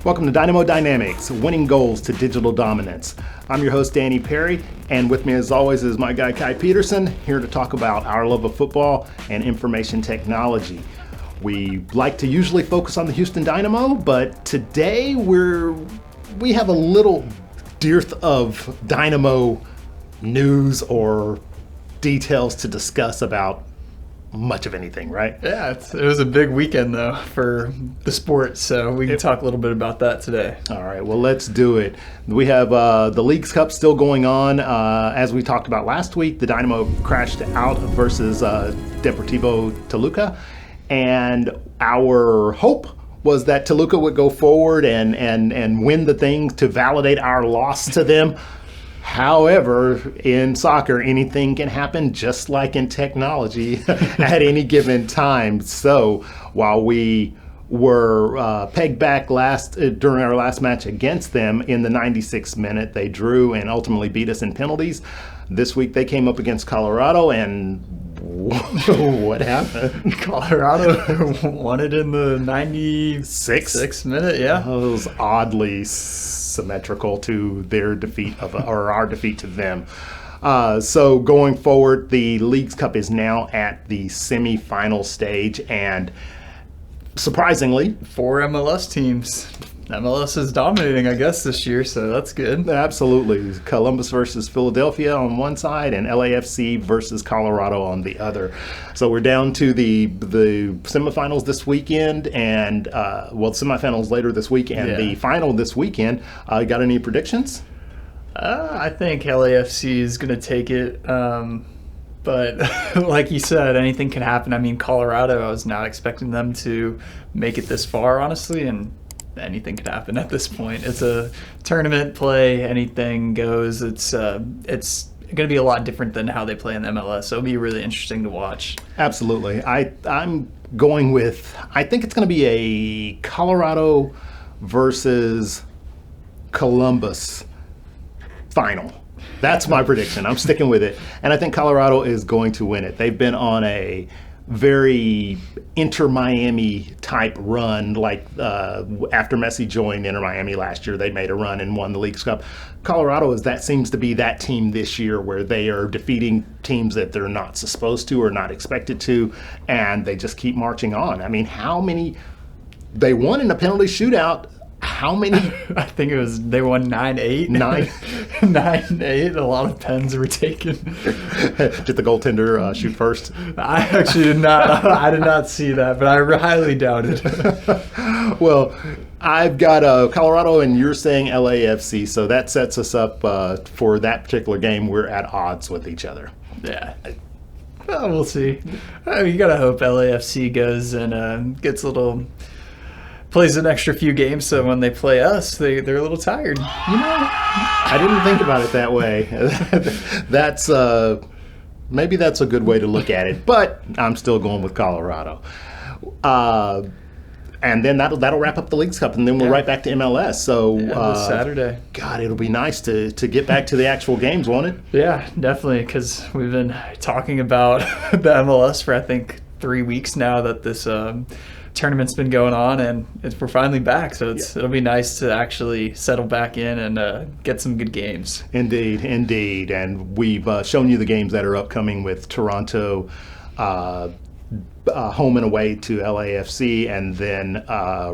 Welcome to Dynamo Dynamics, winning goals to digital dominance. I'm your host, Danny Perry, and with me as always is my guy, Kai Peterson, here to talk about our love of football and information technology. We like to usually focus on the Houston Dynamo, but today we have a little dearth of Dynamo news or details to discuss about much of anything, right? Yeah, it was a big weekend though for the sport, so we can talk a little bit about that today. All right, well, let's do it. We have the League's Cup still going on. As we talked about last week, the Dynamo crashed out versus Deportivo Toluca, and our hope was that Toluca would go forward and win the thing to validate our loss to them. However, in soccer, anything can happen, just like in technology, at any given time. So while we were pegged back during our last match against them in the 96th minute, they drew and ultimately beat us in penalties. This week they came up against Colorado, and what happened? Colorado won it in the 96th minute, yeah. It was oddly symmetrical to their defeat or our defeat to them. So going forward, the League's Cup is now at the semifinal stage, and surprisingly, 4 MLS teams. MLS is dominating, I guess, this year, so that's good. Absolutely. Columbus versus Philadelphia on one side and LAFC versus Colorado on the other. So we're down to the semifinals this weekend and, semifinals later this week and the final this weekend. Got any predictions? I think LAFC is going to take it. But like you said, anything can happen. I mean, Colorado, I was not expecting them to make it this far, honestly, and anything could happen at this point. It's a tournament play, anything goes. It's going to be a lot different than how they play in the MLS, so it'll be really interesting to watch. Absolutely. I'm going with, I think it's going to be a Colorado versus Columbus final. That's my prediction. I'm sticking with it. And I think Colorado is going to win it. They've been on a very Inter-Miami type run, like after Messi joined Inter-Miami last year, they made a run and won the League's Cup. Colorado seems to be that team this year where they are defeating teams that they're not supposed to or not expected to, and they just keep marching on. I mean, how many they won in a penalty shootout? How many? I think they won 9-8. 9-8. A lot of pens were taken. Did the goaltender shoot first? I actually did not. I did not see that, but I highly doubt it. Well, I've got Colorado, and you're saying LAFC, so that sets us up for that particular game. We're at odds with each other. Yeah. Well, we'll see. You gotta hope LAFC goes and gets plays an extra few games, so when they play us, they're a little tired. I didn't think about it that way. That's maybe that's a good way to look at it, but I'm still going with Colorado. And then that'll wrap up the League's Cup, and then we're right back to MLS. So this Saturday. God, it'll be nice to get back to the actual games, won't it? Yeah, definitely, because we've been talking about the MLS for I think 3 weeks now that this tournament's been going on, and we're finally back, so it'll be nice to actually settle back in and get some good games. Indeed. And we've shown you the games that are upcoming with Toronto home and away to LAFC, and then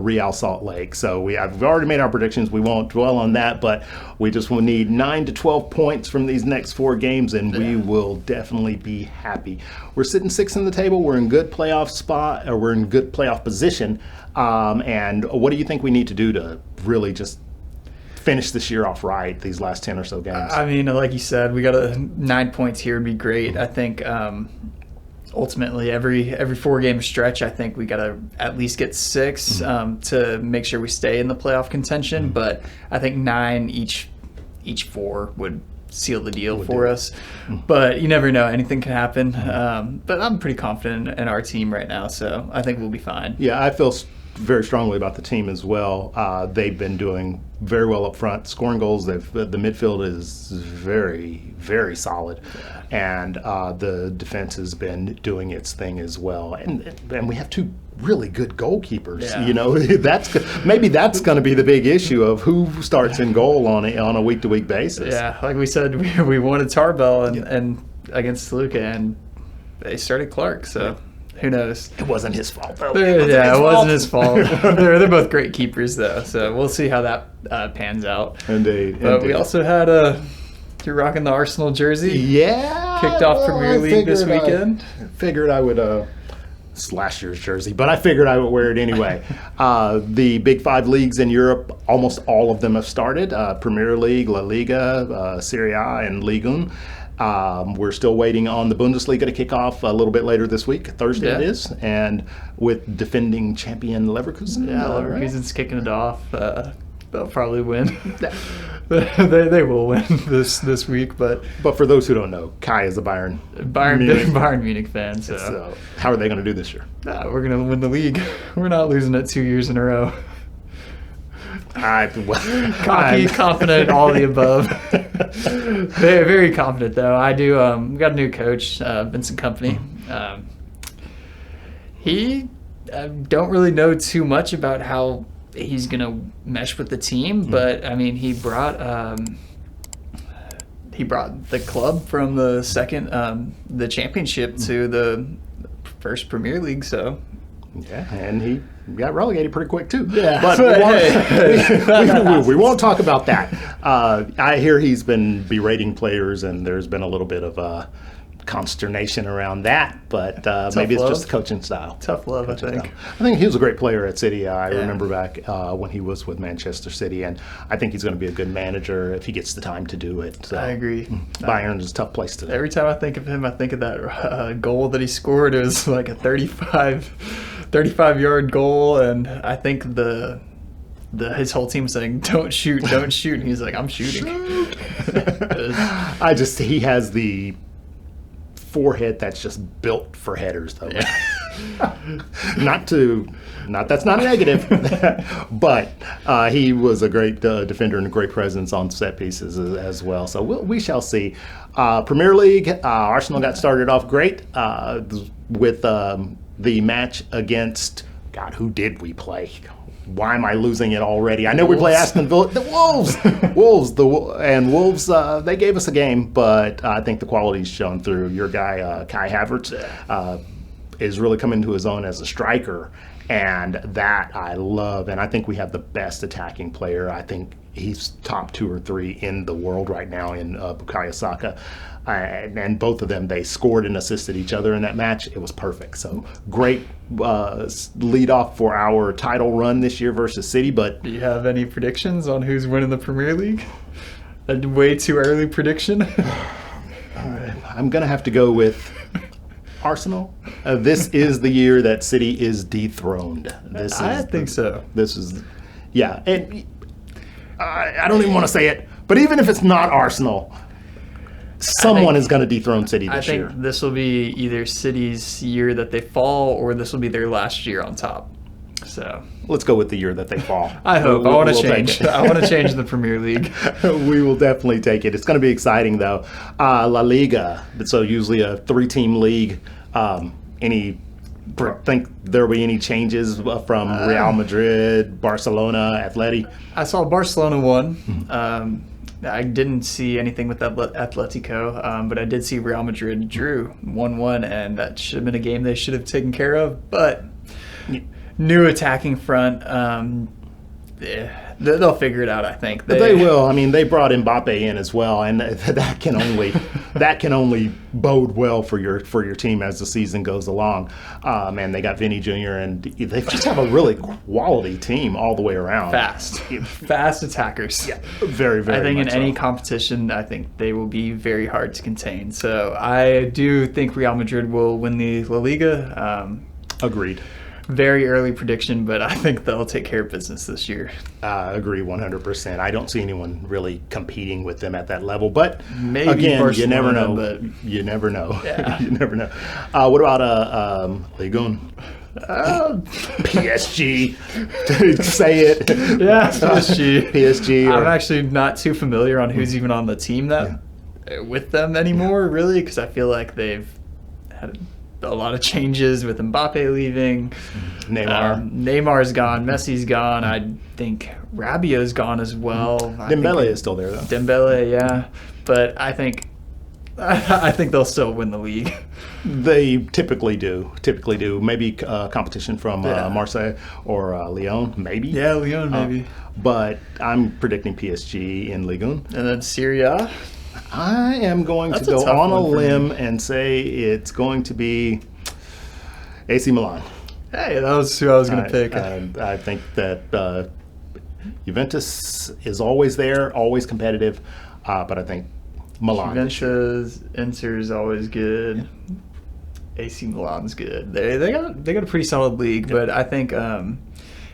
Real Salt Lake. So we've already made our predictions. We won't dwell on that, but we just will need 9 to 12 points from these next 4 games, and we will definitely be happy. We're sitting 6th in the table. We're in good playoff spot, or we're in good playoff position. And what do you think we need to do to really just finish this year off right, these last 10 or so games? I mean, like you said, we got 9 points here would be great. I think ultimately every 4-game stretch, I think we got to at least get 6 to make sure we stay in the playoff contention. But I think 9 each 4 would seal the deal for us. But you never know, anything can happen. But I'm pretty confident in our team right now, so I think we'll be fine. Yeah, I feel very strongly about the team as well. They've been doing very well up front, scoring goals. The midfield is very, very solid, and the defense has been doing its thing as well. And we have two really good goalkeepers. Yeah. You know, maybe that's going to be the big issue of who starts in goal on a week-to-week basis. Yeah, like we said, we wanted Tarbell and against Toluca, and they started Clark, so who knows? It wasn't his fault, though. It wasn't his fault. They're both great keepers, though, so we'll see how that pans out. Indeed. But we also had you're rocking the Arsenal jersey. Yeah. Kicked off Premier League this weekend. Figured I would it's last year's jersey, but I figured I would wear it anyway. The big 5 leagues in Europe, almost all of them have started. Premier League, La Liga, Serie A, and Liga. We're still waiting on the Bundesliga to kick off a little bit later this week. Thursday it is. And with defending champion Leverkusen. Yeah, Leverkusen's kicking it off. They'll probably win. They will win this week, but for those who don't know, Kai is a Bayern Munich fan. So how are they going to do this year? We're going to win the league. We're not losing it 2 years in a row. Cocky, confident, all the above. Very, very confident though. I do. We got a new coach, Vincent Kompany. He don't really know too much about how he's gonna mesh with the team, but I mean, he brought the club from the second, the championship to the first Premier League. So yeah, and he got relegated pretty quick too. Yeah, but we won't talk about that. I hear he's been berating players, and there's been a little bit of consternation around that. But maybe it's just the coaching style. Tough love, I think. I think he was a great player at City. I remember back when he was with Manchester City, and I think he's going to be a good manager if he gets the time to do it. So, I agree. Bayern is a tough place to. Every time I think of him, I think of that goal that he scored. It was like a 35-yard goal, and I think his whole team was saying, "Don't shoot, don't shoot," and he's like, "I'm shooting." He has the forehead that's just built for headers, though. Yeah. That's not a negative, but he was a great defender and a great presence on set pieces as well. So we shall see. Premier League, Arsenal got started off great with the match against, God, who did we play? Why am I losing it already? I know we play Aston Villa. The Wolves. Wolves, they gave us a game, but I think the quality's shown through. Your guy, Kai Havertz, is really coming to his own as a striker, and that I love. And I think we have the best attacking player. I think he's top 2 or 3 in the world right now in Bukayo Saka. And both of them, they scored and assisted each other in that match. It was perfect. So great lead off for our title run this year versus City. But do you have any predictions on who's winning the Premier League? A way too early prediction? I'm going to have to go with Arsenal. This is the year that City is dethroned. I think so. This is, yeah. And I don't even want to say it, but even if it's not Arsenal, someone is going to dethrone City this year. I think this will be either City's year that they fall, or this will be their last year on top. So let's go with the year that they fall. I hope. I want to change. I want to change the Premier League. We will definitely take it. It's going to be exciting, though. La Liga. So usually a 3-team league. Think there will be any changes from Real Madrid, Barcelona, Atleti? I saw Barcelona won. I didn't see anything with Atletico, but I did see Real Madrid drew 1-1, and that should have been a game they should have taken care of. But new attacking front, they'll figure it out, I think. They will. I mean, they brought Mbappe in as well, and that can only bode well for your team as the season goes along. And they got Vinny Jr. and they just have a really quality team all the way around. Fast attackers. Yeah, very, very. I think much in any competition, I think they will be very hard to contain. So I do think Real Madrid will win the La Liga. Agreed. Very early prediction, but I think they'll take care of business this year. I agree 100%. I don't see anyone really competing with them at that level, but maybe again, Barcelona, you never know. But you never know. Yeah. You never know. What about Liga? PSG. Say it. Yeah, PSG. PSG. I'm actually not too familiar on who's even on the team with them anymore, really, because I feel like they've had a lot of changes with Mbappe leaving. Neymar's gone. Messi's gone. I think Rabiot's gone as well. Dembele is still there, though. Dembele, yeah. But I think they'll still win the league. They typically do. Maybe competition from Marseille or Lyon, maybe. Yeah, Lyon, maybe. But I'm predicting PSG in Ligue 1. And then Serie A? I am going to go on a limb and say it's going to be AC Milan. Hey, that was who I was going to pick. I think that Juventus is always there, always competitive, but I think Milan. Juventus, Inter's always good. AC Milan's good. They got a pretty solid league, but I think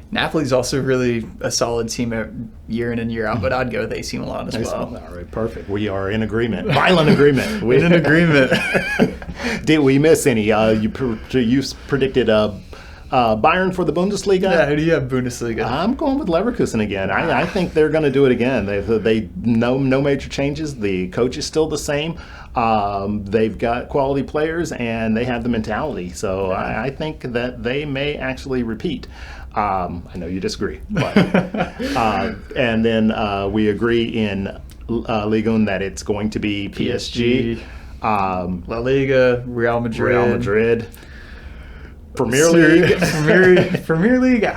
Napoli's also really a solid team year in and year out, but I'd go with AC Milan as well. All right, perfect. We are in agreement. Violent agreement. We're in agreement. Did we miss any? You predicted Bayern for the Bundesliga. Yeah, who do you have Bundesliga? I'm going with Leverkusen again. I think they're going to do it again. They no major changes. The coach is still the same. They've got quality players and they have the mentality. So I think that they may actually repeat. I know you disagree, but and then we agree in Ligue 1 that it's going to be PSG. La Liga, Real Madrid. Premier League. Premier League.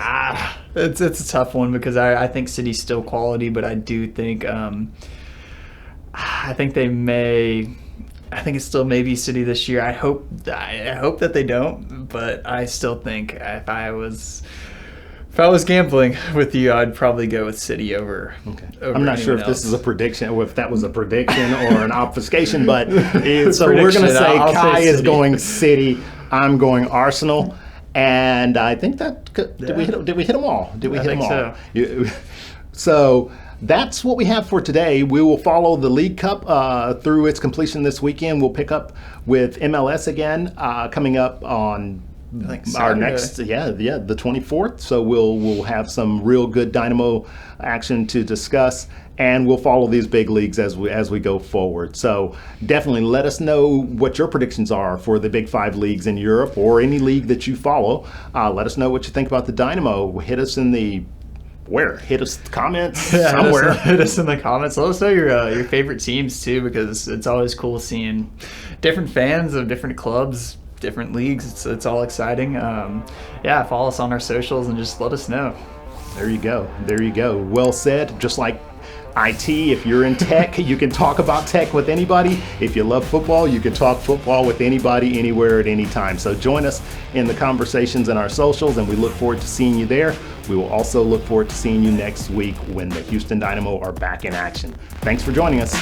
It's a tough one because I think City's still quality, but I do think I think it's still maybe City this year. I hope that they don't, but I still think if I was gambling with you, I'd probably go with City over. Okay. I'm not sure if this is a prediction, or if that was a prediction or an obfuscation, but so we're going to say Kai is going City. I'm going Arsenal, and I think that did we hit them all? Did we hit them all? So that's what we have for today. We will follow the League Cup through its completion this weekend. We'll pick up with MLS again coming up on our next, the 24th. So we'll have some real good Dynamo action to discuss, and we'll follow these big leagues as we go forward. So definitely let us know what your predictions are for the big five leagues in Europe or any league that you follow. Let us know what you think about the Dynamo. Hit us in the Hit us comments somewhere. Hit us in the comments. Let us know your favorite teams too, because it's always cool seeing different fans of different clubs, different leagues. It's all exciting. Follow us on our socials and just let us know. There you go. Well said. Just like IT, if you're in tech, you can talk about tech with anybody. If you love football, you can talk football with anybody, anywhere, at any time. So join us in the conversations in our socials, and we look forward to seeing you there. We will also look forward to seeing you next week when the Houston Dynamo are back in action. Thanks for joining us.